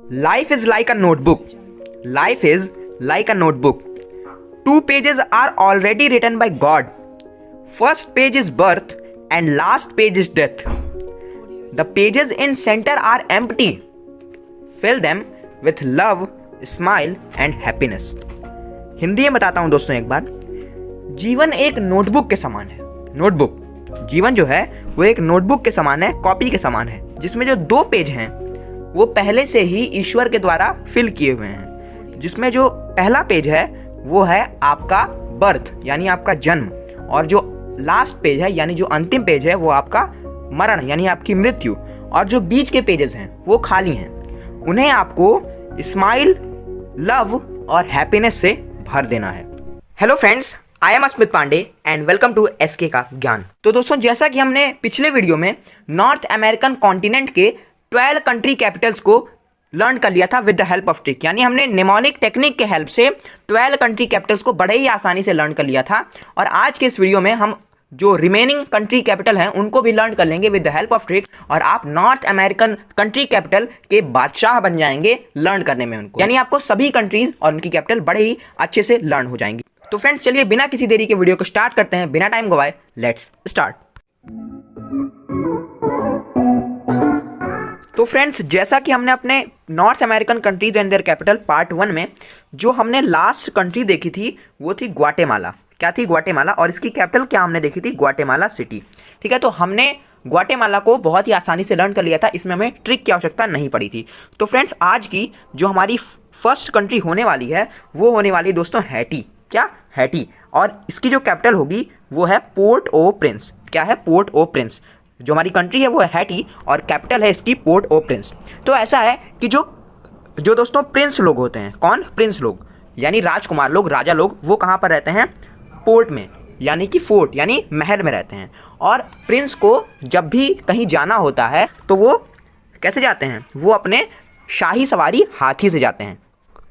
Life is like a notebook. Life is like a notebook. Two pages are already written by God. First page is birth and last page is death. The pages in center are empty. Fill them with love, smile and happiness. Hindi में बताता हूँ दोस्तों एक बार। जीवन एक notebook के समान है। नोटबुक, जीवन जो है वो एक नोटबुक के समान है, कॉपी के समान है, जिसमें जो दो पेज हैं वो पहले से ही ईश्वर के द्वारा फिल किए हुए हैं। जिसमें जो पहला पेज है वो है आपका बर्थ यानी आपका जन्म, और जो लास्ट पेज है यानी जो अंतिम पेज है वो आपका मरण यानी आपकी मृत्यु, और जो बीच के पेजेस हैं वो खाली हैं। उन्हें आपको स्माइल, लव और हैप्पीनेस से भर देना है। Hello friends, I am Asmit Pandey and welcome to S K का ज्ञान। तो दोस्तों, जैसा कि हमने पिछले वीडियो में नॉर्थ अमेरिकन कॉन्टिनेंट के 12 कंट्री कैपिटल्स को लर्न कर लिया था with the help of trick, यानी हमने निमोनिक टेक्निक के हेल्प से 12 कंट्री कैपिटल्स को बड़े ही आसानी से लर्न कर लिया था। और आज के इस वीडियो में हम जो रिमेनिंग कंट्री कैपिटल हैं उनको भी लर्न कर लेंगे with the help of trick, और आप नॉर्थ अमेरिकन कंट्री कैपिटल के बादशाह बन जाएंगे लर्न करने में उनको, यानी आपको सभी कंट्रीज और उनकी कैपिटल बड़े ही अच्छे से लर्न हो जाएंगी। तो फ्रेंड्स, चलिए बिना किसी देरी के वीडियो को स्टार्ट करते हैं, बिना टाइम गवाए। Let's start. तो फ्रेंड्स, जैसा कि हमने अपने north American countries and their capital part 1 में जो हमने लास्ट कंट्री देखी थी वो थी ग्वाटेमाला। क्या थी? ग्वाटेमाला। और इसकी कैपिटल क्या हमने देखी थी? Guatemala city. ठीक है, तो हमने ग्वाटेमाला को बहुत ही आसानी से लर्न कर लिया था, इसमें हमें ट्रिक की आवश्यकता नहीं पड़ी थी। तो फ्रेंड्स, आज की जो हमारी फर्स्ट कंट्री होने वाली है वो होने वाली है दोस्तों हैटी। क्या? हैटी। और इसकी जो कैपिटल होगी वो है पोर्ट ओ प्रिंस। क्या है? पोर्ट ओ प्रिंस। जो हमारी कंट्री है वो है हैटी और कैपिटल है इसकी पोर्ट ओ प्रिंस। तो ऐसा है कि जो दोस्तों प्रिंस लोग होते हैं, कौन? प्रिंस लोग यानी राजकुमार लोग, राजा लोग, वो कहाँ पर रहते हैं? पोर्ट में, यानी कि फोर्ट यानी महल में रहते हैं। और प्रिंस को जब भी कहीं जाना होता है तो वो कैसे जाते हैं? वो अपने शाही सवारी हाथी से जाते हैं।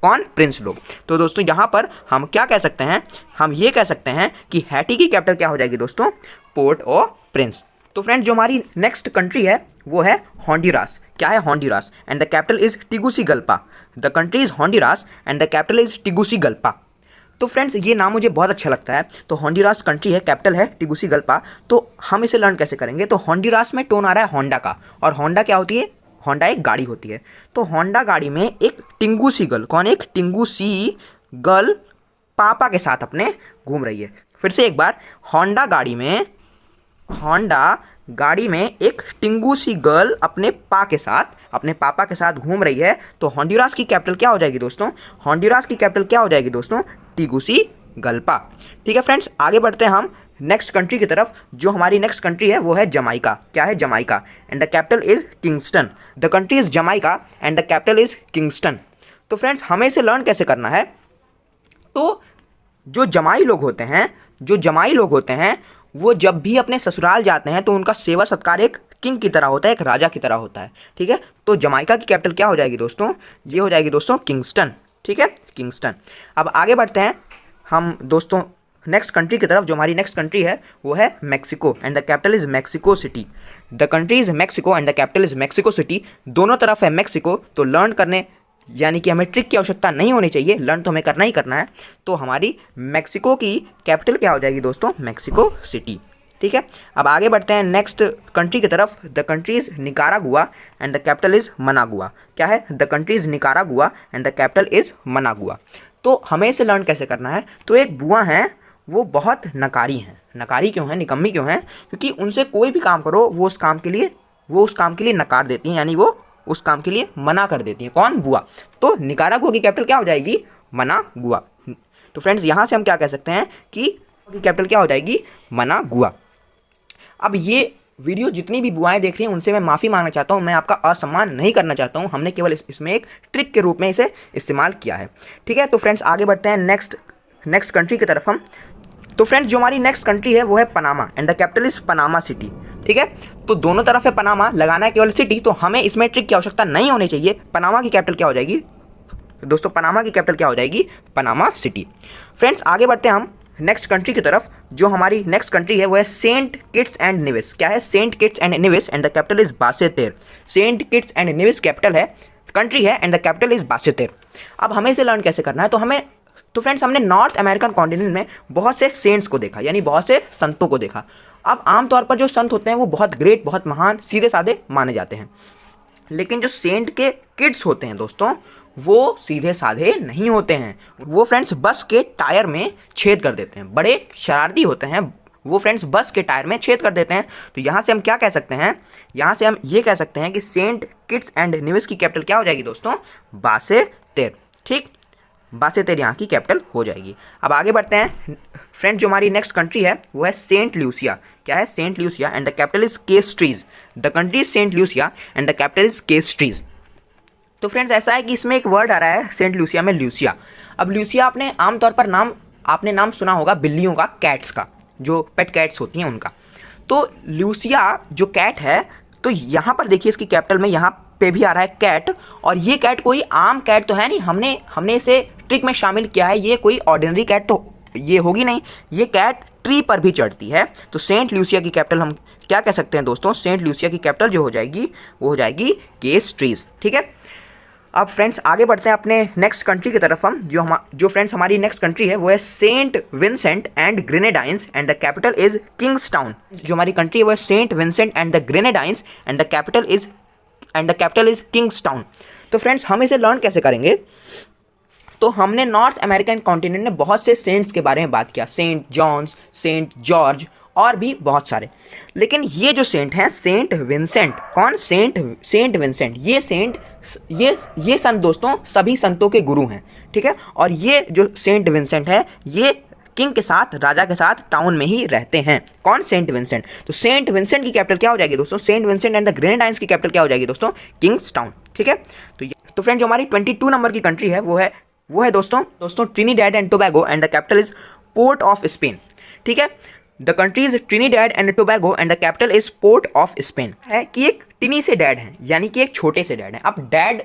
कौन? प्रिंस लोग। तो दोस्तों, यहाँ पर हम क्या कह सकते हैं? हम ये कह सकते हैं कि हैटी की कैपिटल क्या हो जाएगी दोस्तों? पोर्ट ओ प्रिंस। तो फ्रेंड्स, जो हमारी नेक्स्ट कंट्री है वो है होंडुरास। क्या है? Honduras. And the capital is Tegucigalpa. The country is Honduras and the capital is Tegucigalpa. तो फ्रेंड्स, ये नाम मुझे बहुत अच्छा लगता है। तो होंडुरास कंट्री है, कैपिटल है टिगुसिगल्पा। तो हम इसे लर्न कैसे करेंगे? तो होंडुरास में टोन आ रहा है होंडा का, और होंडा क्या होती है? होंडा एक गाड़ी होती है। तो होंडा गाड़ी में एक टिंगूसी गर्ल, कौन? एक टिंगूसी गर्ल पापा के साथ अपने घूम रही है। फिर से एक बार, होंडा गाड़ी में एक टिंगूसी गर्ल अपने पापा के साथ घूम रही है। तो होंडुरास की कैपिटल क्या हो जाएगी दोस्तों? होंडुरास की कैपिटल क्या हो जाएगी दोस्तों? टिगुसिगल्पा। ठीक है फ्रेंड्स, आगे बढ़ते हैं हम नेक्स्ट कंट्री की तरफ। जो हमारी नेक्स्ट कंट्री है वो है जमाइका। क्या है? Jamaica. And the capital is Kingston. The country is Jamaica and the capital is Kingston. तो फ्रेंड्स, हमें इसे लर्न कैसे करना है? तो जो जमाई लोग होते हैं वो जब भी अपने ससुराल जाते हैं तो उनका सेवा सत्कार एक किंग की तरह होता है, एक राजा की तरह होता है। ठीक है, तो जमाइका की कैपिटल क्या हो जाएगी दोस्तों? ये हो जाएगी दोस्तों किंगस्टन। ठीक है, किंगस्टन। अब आगे बढ़ते हैं हम दोस्तों नेक्स्ट कंट्री की तरफ। जो हमारी नेक्स्ट कंट्री है वो है Mexico and the capital is Mexico city. The country is Mexico and the capital is Mexico city. दोनों तरफ है मैक्सिको, तो लर्न करने यानी कि हमें ट्रिक की आवश्यकता नहीं होनी चाहिए, लर्न तो हमें करना ही करना है। तो हमारी मैक्सिको की कैपिटल क्या हो जाएगी दोस्तों? Mexico city. ठीक है, अब आगे बढ़ते हैं नेक्स्ट कंट्री की तरफ। The country is Nicaragua and the capital is Managua. क्या है? The country is Nicaragua and the capital is Managua. तो हमें इसे लर्न कैसे करना है? तो एक बुआ हैं, वो बहुत नकारी हैं। नकारी क्यों हैं? निकम्मी क्यों हैं? क्योंकि उनसे कोई भी काम करो वो उस काम के लिए नकार देती हैं, यानी वो उस काम के लिए मना कर देती हैं। कौन? बुआ। तो निकारागुआ की कैपिटल क्या हो जाएगी? मनागुआ। तो फ्रेंड्स, यहाँ से हम क्या कह सकते हैं कि कैपिटल क्या हो जाएगी? मनागुआ। अब ये वीडियो जितनी भी बुआएं देख रही हैं उनसे मैं माफ़ी मांगना चाहता हूँ, मैं आपका असम्मान नहीं करना चाहता हूँ। हमने केवल इसमें एक ट्रिक के रूप में इसे इस्तेमाल किया है। ठीक है, तो फ्रेंड्स, आगे बढ़ते हैं नेक्स्ट कंट्री की तरफ हम। तो फ्रेंड्स, जो हमारी नेक्स्ट कंट्री है वो है Panama and the capital is Panama city. ठीक है, तो दोनों तरफ है पनामा, लगाना है केवल सिटी, तो हमें इसमें ट्रिक की आवश्यकता नहीं होनी चाहिए। पनामा की कैपिटल क्या हो जाएगी दोस्तों? पनामा की कैपिटल क्या हो जाएगी? Panama city. फ्रेंड्स, आगे बढ़ते हैं हम नेक्स्ट कंट्री की तरफ। जो हमारी नेक्स्ट कंट्री है वो है सेंट किट्स एंड नेविस। क्या है? Saint Kitts and Nevis and the capital is Basseterre. Saint Kitts and Nevis capital है कंट्री है and the capital is Basseterre. अब हमें इसे लर्न कैसे करना है, तो फ्रेंड्स हमने नॉर्थ अमेरिकन कॉन्टिनेंट में बहुत से सेंट्स को देखा, यानी बहुत से संतों को देखा। अब आमतौर पर जो संत होते हैं वो बहुत ग्रेट, बहुत महान, सीधे साधे माने जाते हैं, लेकिन जो सेंट के किड्स होते हैं दोस्तों वो सीधे साधे नहीं होते हैं। वो फ्रेंड्स बस के टायर में छेद कर देते हैं, बड़े शरारती होते हैं वो फ्रेंड्स, बस के टायर में छेद कर देते हैं। तो यहाँ से हम क्या कह सकते हैं, यहाँ से हम ये कह सकते हैं कि सेंट किट्स एंड नेविस की कैपिटल क्या हो जाएगी दोस्तों, बासेतेर। ठीक, बासेतेर यहाँ की कैपिटल हो जाएगी। अब आगे बढ़ते हैं फ्रेंड्स, जो हमारी नेक्स्ट कंट्री है वो है सेंट ल्यूसिया। क्या है, Saint Lucia and the capital is Castries. The country is Saint Lucia and the capital is Castries. तो फ्रेंड्स ऐसा है कि इसमें एक वर्ड आ रहा है सेंट ल्यूसिया में, ल्यूसिया। अब ल्यूसिया आपने आमतौर पर आपने नाम सुना होगा बिल्लियों का, कैट्स का, जो पेट कैट्स होती हैं उनका। तो ल्यूसिया जो कैट है, तो यहाँ पर देखिए इसकी कैपिटल में यहाँ पे भी आ रहा है कैट, और ये कैट कोई आम कैट तो है नहीं, हमने इसे ट्रिक में शामिल किया है। ये कोई ऑर्डिनरी कैट तो ये होगी नहीं, ये कैट ट्री पर भी चढ़ती है। तो सेंट ल्यूसिया की कैपिटल हम क्या कह सकते हैं दोस्तों, सेंट ल्यूसिया की कैपिटल जो हो जाएगी वो हो जाएगी केस्ट्रीज। ठीक है, अब फ्रेंड्स आगे बढ़ते हैं अपने नेक्स्ट कंट्री की तरफ। हम जो फ्रेंड्स हमारी नेक्स्ट कंट्री है वो है Saint Vincent and Grenadines and the capital is Kingstown. जो हमारी कंट्री है वो है Saint Vincent and the Grenadines and the capital is Kingstown. तो फ्रेंड्स हम इसे लर्न कैसे करेंगे, तो हमने नॉर्थ अमेरिकन कॉन्टिनेंट में बहुत से सेंट्स के बारे में बात किया, सेंट जॉन्स, सेंट जॉर्ज और भी बहुत सारे। लेकिन ये जो सेंट हैं सेंट विंसेंट, कौन, सेंट विंसेंट, ये संत दोस्तों सभी संतों के गुरु हैं। ठीक है, और ये जो सेंट विंसेंट है ये किंग के साथ, राजा के साथ टाउन में ही रहते हैं। कौन, सेंट विंसेंट। तो सेंट विंसेंट की कैपिटल क्या हो जाएगी दोस्तों, Saint Vincent and the Grenadines की कैपिटल क्या हो जाएगी दोस्तों, किंग्सटाउन। ठीक है, तो फ्रेंड जो हमारी 22 नंबर की कंट्री है वो है दोस्तों Trinidad and Tobago and the capital is Port of Spain. ठीक है, the country is Trinidad and Tobago and the capital is Port of Spain. है कि एक टिनी से डैड है, यानी कि एक छोटे से डैड है। अब डैड,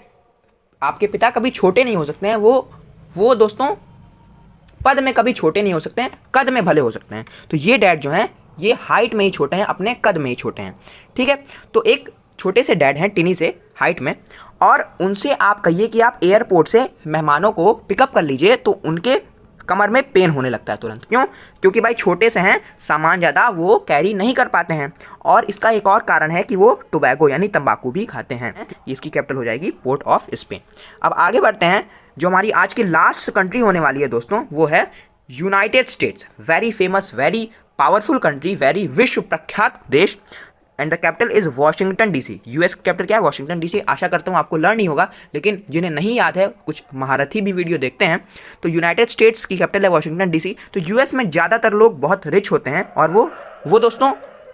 आपके पिता कभी छोटे नहीं हो सकते हैं, वो दोस्तों पद में कभी छोटे नहीं हो सकते हैं, कद में भले हो सकते हैं। तो ये डैड जो हैं ये हाइट में ही छोटे हैं, अपने कद में ही छोटे हैं। ठीक है, तो एक छोटे से डैड हैं टिनी से हाइट में, और उनसे आप कहिए कि आप एयरपोर्ट से मेहमानों को पिकअप कर लीजिए तो उनके कमर में पेन होने लगता है तुरंत। क्यों, क्योंकि भाई छोटे से हैं, सामान ज़्यादा वो कैरी नहीं कर पाते हैं। और इसका एक और कारण है कि वो टोबैगो यानी तंबाकू भी खाते हैं। इसकी कैपिटल हो जाएगी पोर्ट ऑफ स्पेन। अब आगे बढ़ते हैं, जो हमारी आज की लास्ट कंट्री होने वाली है दोस्तों वो है United states. Very famous, very powerful country, very विश्व प्रख्यात देश, and the capital is Washington DC. US Capitol क्या है, वॉशिंगटन डीसी। आशा करता हूँ आपको लर्न नहीं होगा, लेकिन जिन्हें नहीं याद है, कुछ महारथी भी वीडियो देखते हैं, तो यूनाइटेड स्टेट्स की कैपिटल है वॉशिंगटन डीसी। तो यूएस में ज़्यादातर लोग बहुत रिच होते हैं और वो दोस्तों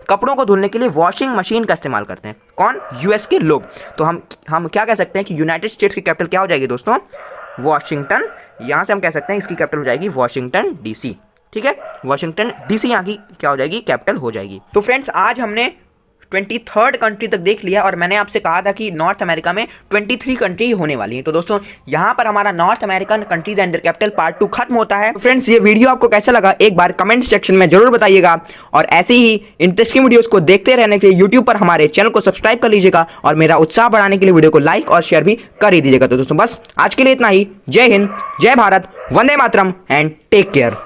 कपड़ों को धुलने के लिए वॉशिंग मशीन का इस्तेमाल करते हैं। कौन, यूएस के लोग। तो हम क्या कह सकते हैं कि यूनाइटेड स्टेट्स की कैपिटल क्या हो जाएगी दोस्तों, वॉशिंगटन। यहाँ से हम कह सकते हैं इसकी कैपिटल हो जाएगी वॉशिंगटन डीसी। ठीक है, वॉशिंगटन डीसी यहाँ की क्या हो जाएगी, कैपिटल हो जाएगी। तो फ्रेंड्स आज हमने 23rd कंट्री तक देख लिया, और मैंने आपसे कहा था कि नॉर्थ अमेरिका में 23 कंट्री होने वाली हैं। तो दोस्तों यहाँ पर हमारा north American countries and their capital part 2 खत्म होता है। तो फ्रेंड्स ये वीडियो आपको कैसा लगा एक बार कमेंट सेक्शन में जरूर बताइएगा, और ऐसे ही इंटरेस्टिंग वीडियोस को देखते रहने के लिए यूट्यूब पर हमारे चैनल को सब्सक्राइब कर लीजिएगा, और मेरा उत्साह बढ़ाने के लिए वीडियो को लाइक और शेयर भी कर ही दीजिएगा। तो दोस्तों बस आज के लिए इतना ही। जय हिंद, जय Bharat, Vande Mataram and take care.